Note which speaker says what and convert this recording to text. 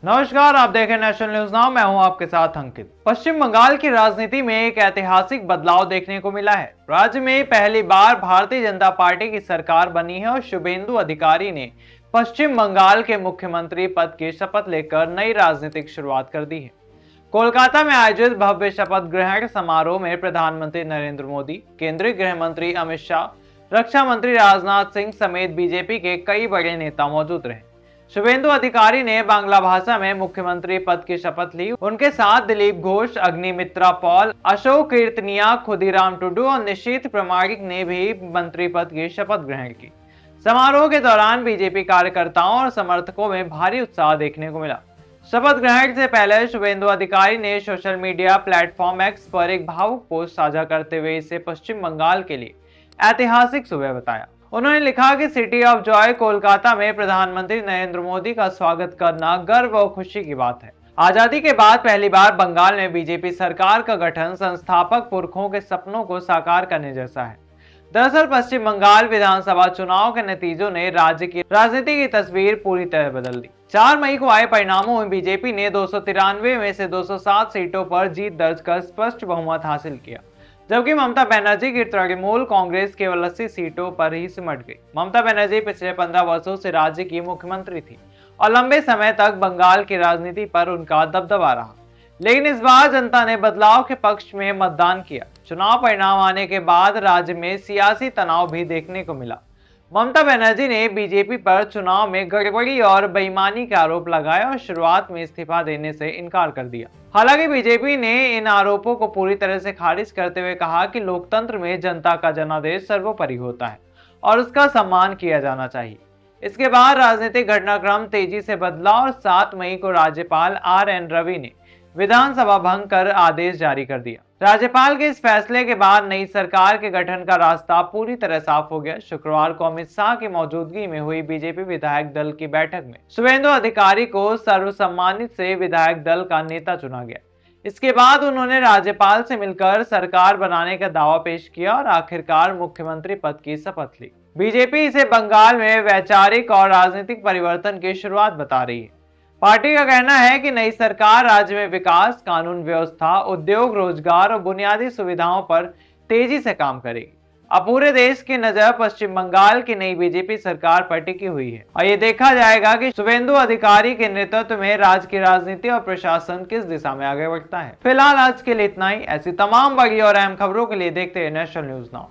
Speaker 1: नमस्कार, आप देख रहे हैं नेशनल न्यूज नाउ। मैं हूं आपके साथ अंकित। पश्चिम बंगाल की राजनीति में एक ऐतिहासिक बदलाव देखने को मिला है। राज्य में पहली बार भारतीय जनता पार्टी की सरकार बनी है और शुभेंदु अधिकारी ने पश्चिम बंगाल के मुख्यमंत्री पद की शपथ लेकर नई राजनीतिक शुरुआत कर दी है। कोलकाता में आयोजित भव्य शपथ ग्रहण समारोह में प्रधानमंत्री नरेंद्र मोदी, केंद्रीय गृह मंत्री अमित शाह, रक्षा मंत्री राजनाथ सिंह समेत बीजेपी के कई बड़े नेता मौजूद रहे। शुभेंदु अधिकारी ने बांग्ला भाषा में मुख्यमंत्री पद की शपथ ली। उनके साथ दिलीप घोष, अग्निमित्रा पॉल, अशोक कीर्तनिया, खुदीराम टुडू और निशीथ प्रमाणिक ने भी मंत्री पद की शपथ ग्रहण की। समारोह के दौरान बीजेपी कार्यकर्ताओं और समर्थकों में भारी उत्साह देखने को मिला। शपथ ग्रहण से पहले शुभेंदु अधिकारी ने सोशल मीडिया प्लेटफॉर्म एक्स पर एक भावुक पोस्ट साझा करते हुए इसे पश्चिम बंगाल के लिए ऐतिहासिक सुबह बताया। उन्होंने लिखा कि सिटी ऑफ जॉय कोलकाता में प्रधानमंत्री नरेंद्र मोदी का स्वागत करना गर्व और खुशी की बात है। आजादी के बाद पहली बार बंगाल में बीजेपी सरकार का गठन संस्थापक पुरखों के सपनों को साकार करने जैसा है। दरअसल पश्चिम बंगाल विधानसभा चुनाव के नतीजों ने राज्य की राजनीति की तस्वीर पूरी तरह बदल दी। 4 मई को आए परिणामों में बीजेपी ने 293 में से 207 सीटों पर जीत दर्ज कर स्पष्ट बहुमत हासिल किया, जबकि ममता बनर्जी की तृणमूल कांग्रेस केवल 80 सीटों पर ही सिमट गई। ममता बनर्जी पिछले 15 वर्षों से राज्य की मुख्यमंत्री थी और लंबे समय तक बंगाल की राजनीति पर उनका दबदबा रहा। लेकिन इस बार जनता ने बदलाव के पक्ष में मतदान किया। चुनाव परिणाम आने के बाद राज्य में सियासी तनाव भी देखने को मिला। ममता बनर्जी ने बीजेपी पर चुनाव में गड़बड़ी और बेईमानी के आरोप लगाए और शुरुआत में इस्तीफा देने से इनकार कर दिया। हालांकि बीजेपी ने इन आरोपों को पूरी तरह से खारिज करते हुए कहा कि लोकतंत्र में जनता का जनादेश सर्वोपरि होता है और उसका सम्मान किया जाना चाहिए। इसके बाद राजनीतिक घटनाक्रम तेजी से बदला और 7 मई को राज्यपाल RN रवि ने विधानसभा भंग कर आदेश जारी कर दिया। राज्यपाल के इस फैसले के बाद नई सरकार के गठन का रास्ता पूरी तरह साफ हो गया। शुक्रवार को अमित शाह की मौजूदगी में हुई बीजेपी विधायक दल की बैठक में शुभेंदु अधिकारी को सर्वसम्मानित से विधायक दल का नेता चुना गया। इसके बाद उन्होंने राज्यपाल से मिलकर सरकार बनाने का दावा पेश किया और आखिरकार मुख्यमंत्री पद की शपथ ली। बीजेपी इसे बंगाल में वैचारिक और राजनीतिक परिवर्तन की शुरुआत बता रही है। पार्टी का कहना है कि नई सरकार राज्य में विकास, कानून व्यवस्था, उद्योग, रोजगार और बुनियादी सुविधाओं पर तेजी से काम करेगी। अब पूरे देश की नजर पश्चिम बंगाल की नई बीजेपी सरकार पर टिकी हुई है और ये देखा जाएगा कि शुभेंदु अधिकारी के नेतृत्व में राज्य की राजनीति और प्रशासन किस दिशा में आगे बढ़ता है। फिलहाल आज के लिए इतना ही। ऐसी तमाम बड़ी और अहम खबरों के लिए देखते हैं नेशनल न्यूज नाउ।